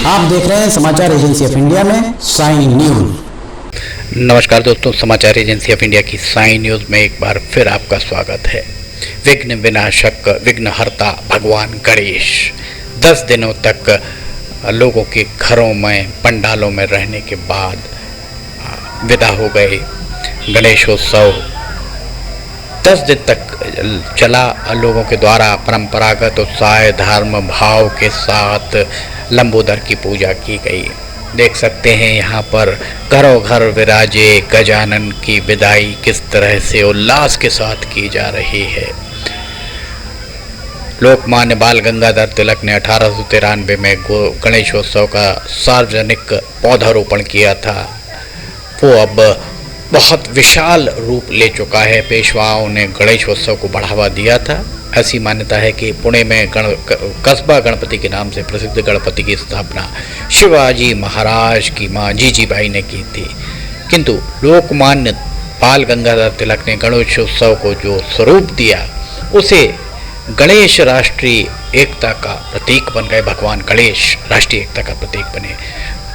आप देख रहे हैं समाचार एजेंसी ऑफ इंडिया में साइन न्यूज। नमस्कार दोस्तों, समाचार एजेंसी ऑफ इंडिया की साइन न्यूज में एक बार फिर आपका स्वागत है। विघ्न विनाशक विघ्नहर्ता भगवान गणेश 10 दिनों तक लोगों के घरों में पंडालों में रहने के बाद विदा हो गए। गणेशोत्सव 10 दिन तक चला। लोगों के द्वारा परंपरागत उत्साह धर्म भाव के साथ लंबोदर की पूजा की गई। देख सकते हैं यहाँ पर घरों घर विराजे गजानन की विदाई किस तरह से उल्लास के साथ की जा रही है। लोकमान्य बाल गंगाधर तिलक ने 1893 में गणेशोत्सव का सार्वजनिक पौधारोपण किया था। वो अब बहुत विशाल रूप ले चुका है। पेशवाओं ने गणेशोत्सव को बढ़ावा दिया था। ऐसी मान्यता है कि पुणे में कस्बा गणपति के नाम से प्रसिद्ध गणपति की स्थापना शिवाजी महाराज की माँ जीजीबाई ने की थी, किंतु लोकमान्य बाल गंगाधर तिलक ने गणेशोत्सव को जो स्वरूप दिया उसे गणेश राष्ट्रीय एकता का प्रतीक बन गए। भगवान गणेश राष्ट्रीय एकता का प्रतीक बने।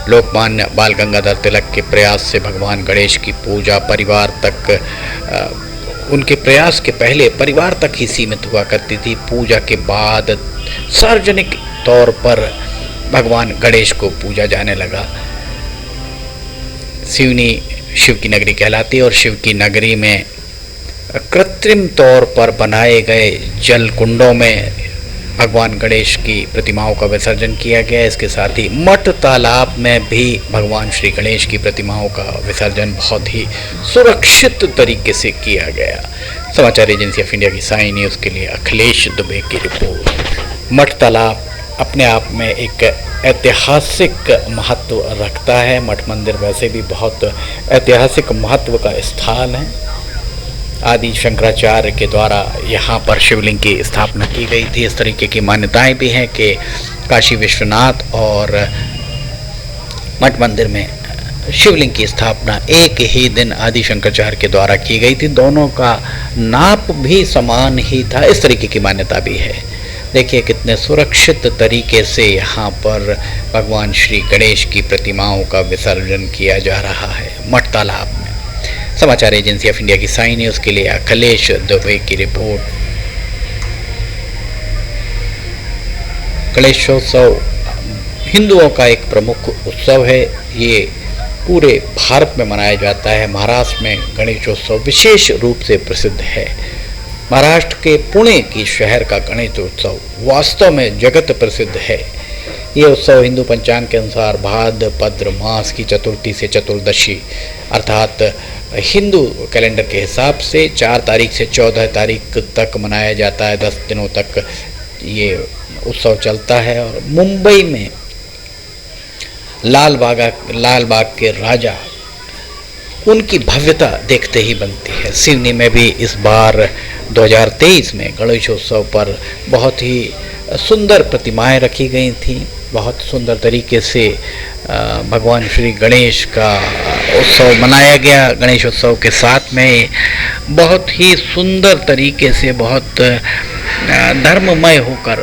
लोकमान्य बाल गंगाधर तिलक के प्रयास से भगवान गणेश की पूजा परिवार तक उनके प्रयास के पहले परिवार तक ही सीमित हुआ करती थी। पूजा के बाद सार्वजनिक तौर पर भगवान गणेश को पूजा जाने लगा। सिवनी शिव की नगरी कहलाती है और शिव की नगरी में कृत्रिम तौर पर बनाए गए जल कुंडों में भगवान गणेश की प्रतिमाओं का विसर्जन किया गया। इसके साथ ही मठ तालाब में भी भगवान श्री गणेश की प्रतिमाओं का विसर्जन बहुत ही सुरक्षित तरीके से किया गया। समाचार एजेंसी ऑफ इंडिया की साइन न्यूज़ के लिए अखिलेश दुबे की रिपोर्ट। मठ तालाब अपने आप में एक ऐतिहासिक महत्व रखता है। मठ मंदिर वैसे भी बहुत ऐतिहासिक महत्व का स्थान है। आदि शंकराचार्य के द्वारा यहाँ पर शिवलिंग की स्थापना की गई थी। इस तरीके की मान्यताएं भी हैं कि काशी विश्वनाथ और मठ मंदिर में शिवलिंग की स्थापना एक ही दिन आदि शंकराचार्य के द्वारा की गई थी। दोनों का नाप भी समान ही था, इस तरीके की मान्यता भी है। देखिए कितने सुरक्षित तरीके से यहाँ पर भगवान श्री गणेश की प्रतिमाओं का विसर्जन किया जा रहा है मठ तालाब में। समाचार एजेंसी ऑफ इंडिया की साइन न्यूज़ के लिए अखिलेश दुबे की रिपोर्ट। गणेशोत्सव हिंदुओं का एक प्रमुख उत्सव है। ये पूरे भारत में मनाया जाता है। महाराष्ट्र में गणेशोत्सव विशेष रूप से प्रसिद्ध है। महाराष्ट्र के पुणे की शहर का गणेशोत्सव वास्तव में जगत प्रसिद्ध है। ये उत्सव हिंदू पंचांग के अनुसार भाद्रपद मास की चतुर्थी से चतुर्दशी अर्थात हिंदू कैलेंडर के हिसाब से 4 तारीख से 14 तारीख तक मनाया जाता है। 10 दिनों तक ये उत्सव चलता है। और मुंबई में लाल बाग के राजा, उनकी भव्यता देखते ही बनती है। सिवनी में भी इस बार 2023 में गणेशोत्सव पर बहुत ही सुंदर प्रतिमाएं रखी गई थी। बहुत सुंदर तरीके से भगवान श्री गणेश का उत्सव मनाया गया। गणेशोत्सव के साथ में बहुत ही सुंदर तरीके से बहुत धर्ममय होकर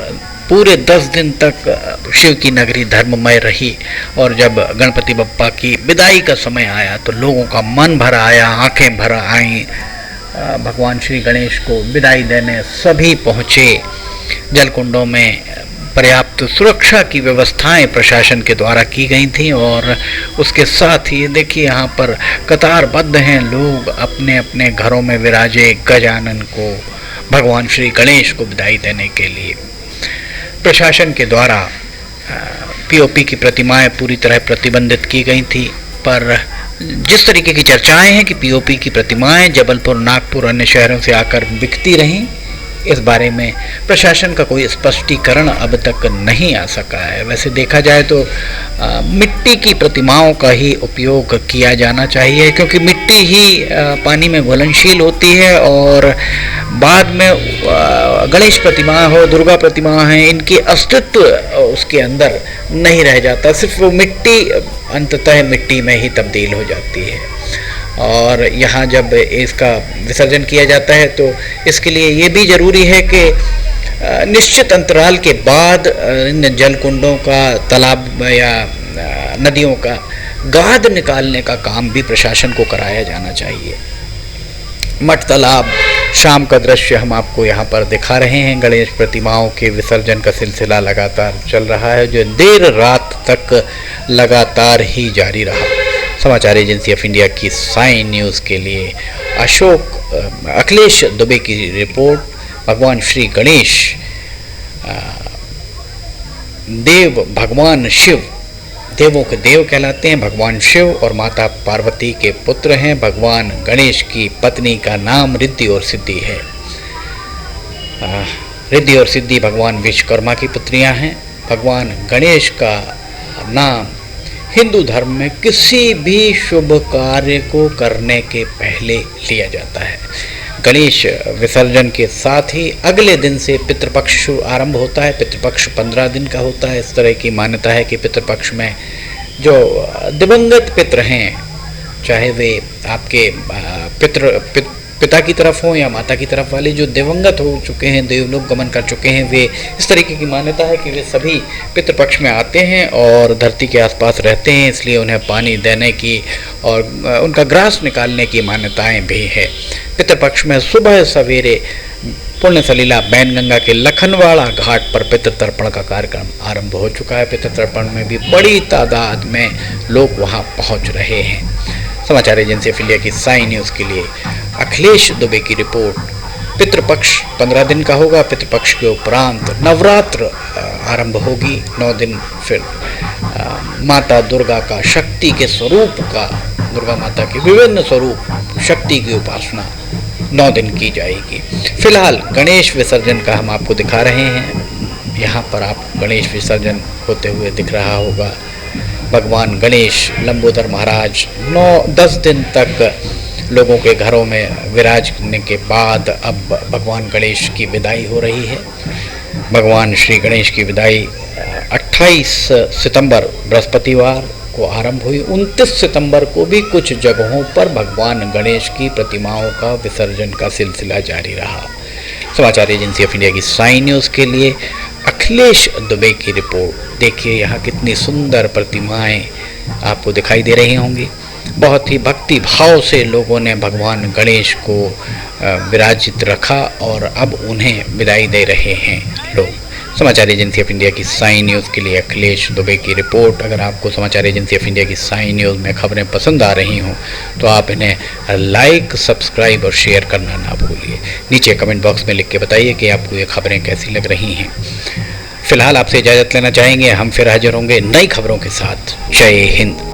पूरे 10 दिन तक शिव की नगरी धर्ममय रही। और जब गणपति बप्पा की विदाई का समय आया तो लोगों का मन भर आया, आंखें भर आईं। भगवान श्री गणेश को विदाई देने सभी पहुँचे। जलकुंडों में पर्याप्त सुरक्षा की व्यवस्थाएं प्रशासन के द्वारा की गई थी और उसके साथ ही देखिए यहाँ पर कतारबद्ध हैं लोग अपने अपने घरों में विराजे गजानन को, भगवान श्री गणेश को विदाई देने के लिए। प्रशासन के द्वारा पीओपी की प्रतिमाएं पूरी तरह प्रतिबंधित की गई थी, पर जिस तरीके की चर्चाएं हैं कि पीओपी की प्रतिमाएं जबलपुर, नागपुर, अन्य शहरों से आकर बिकती रहीं, इस बारे में प्रशासन का कोई स्पष्टीकरण अब तक नहीं आ सका है। वैसे देखा जाए तो मिट्टी की प्रतिमाओं का ही उपयोग किया जाना चाहिए, क्योंकि मिट्टी ही पानी में घुलनशील होती है और बाद में गणेश प्रतिमा हो, दुर्गा प्रतिमा है, इनकी अस्तित्व उसके अंदर नहीं रह जाता। सिर्फ वो मिट्टी अंततः मिट्टी में ही तब्दील हो जाती है। और यहाँ जब इसका विसर्जन किया जाता है तो इसके लिए ये भी ज़रूरी है कि निश्चित अंतराल के बाद इन जलकुंडों का, तालाब या नदियों का गाद निकालने का काम भी प्रशासन को कराया जाना चाहिए। मठ तालाब शाम का दृश्य हम आपको यहाँ पर दिखा रहे हैं। गणेश प्रतिमाओं के विसर्जन का सिलसिला लगातार चल रहा है, जो देर रात तक लगातार ही जारी रहा। समाचार एजेंसी ऑफ इंडिया की साइन न्यूज़ के लिए अखिलेश दुबे की रिपोर्ट। भगवान श्री गणेश देव भगवान शिव, देवों के देव कहलाते हैं। भगवान शिव और माता पार्वती के पुत्र हैं। भगवान गणेश की पत्नी का नाम रिद्धि और सिद्धि है। रिद्धि और सिद्धि भगवान विश्वकर्मा की पुत्रियां हैं। भगवान गणेश का नाम हिंदू धर्म में किसी भी शुभ कार्य को करने के पहले लिया जाता है। गणेश विसर्जन के साथ ही अगले दिन से पितृपक्ष आरंभ होता है। पितृपक्ष 15 दिन का होता है। इस तरह की मान्यता है कि पितृपक्ष में जो दिवंगत पितृ हैं, चाहे वे आपके पिता की तरफ हों या माता की तरफ वाले, जो दिवंगत हो चुके हैं, देवलोक गमन कर चुके हैं, वे, इस तरीके की मान्यता है कि वे सभी पितृपक्ष में आते हैं और धरती के आसपास रहते हैं। इसलिए उन्हें पानी देने की और उनका ग्रास निकालने की मान्यताएं भी है। पितृपक्ष में सुबह सवेरे पुण्य सलीला बैनगंगा के लखनवाड़ा घाट पर पितृतर्पण का कार्यक्रम आरंभ हो चुका है। पितृतर्पण में भी बड़ी तादाद में लोग वहां पहुंच रहे हैं। समाचार एजेंसी ऑफ इंडिया की साइन न्यूज़ के लिए अखिलेश दुबे की रिपोर्ट। पितृपक्ष 15 दिन का होगा। पितृपक्ष के उपरांत नवरात्र आरंभ होगी। 9 दिन फिर माता दुर्गा का, शक्ति के स्वरूप का, दुर्गा माता के विभिन्न स्वरूप, शक्ति की उपासना 9 दिन की जाएगी। फिलहाल गणेश विसर्जन का हम आपको दिखा रहे हैं। यहाँ पर आप गणेश विसर्जन होते हुए दिख रहा होगा। भगवान गणेश लंबोदर महाराज 9-10 दिन तक लोगों के घरों में विराजने के बाद अब भगवान गणेश की विदाई हो रही है। भगवान श्री गणेश की विदाई 28 सितंबर बृहस्पतिवार को आरंभ हुई। 29 सितंबर को भी कुछ जगहों पर भगवान गणेश की प्रतिमाओं का विसर्जन का सिलसिला जारी रहा। समाचार एजेंसी ऑफ इंडिया की साइन न्यूज़ के लिए अखिलेश दुबे की रिपोर्ट। देखिए यहाँ कितनी सुंदर प्रतिमाएं आपको दिखाई दे रही होंगी। बहुत ही भक्ति भाव से लोगों ने भगवान गणेश को विराजित रखा और अब उन्हें विदाई दे रहे हैं लोग। समाचार एजेंसी ऑफ इंडिया की साइन न्यूज़ के लिए अखिलेश दुबे की रिपोर्ट। अगर आपको समाचार एजेंसी ऑफ इंडिया की साइन न्यूज़ में खबरें पसंद आ रही हों तो आप इन्हें लाइक, सब्सक्राइब और शेयर करना ना भूलिए। नीचे कमेंट बॉक्स में लिख के बताइए कि आपको ये खबरें कैसी लग रही हैं। फिलहाल आपसे इजाज़त लेना चाहेंगे। हम फिर हाजिर होंगे नई खबरों के साथ। जय हिंद।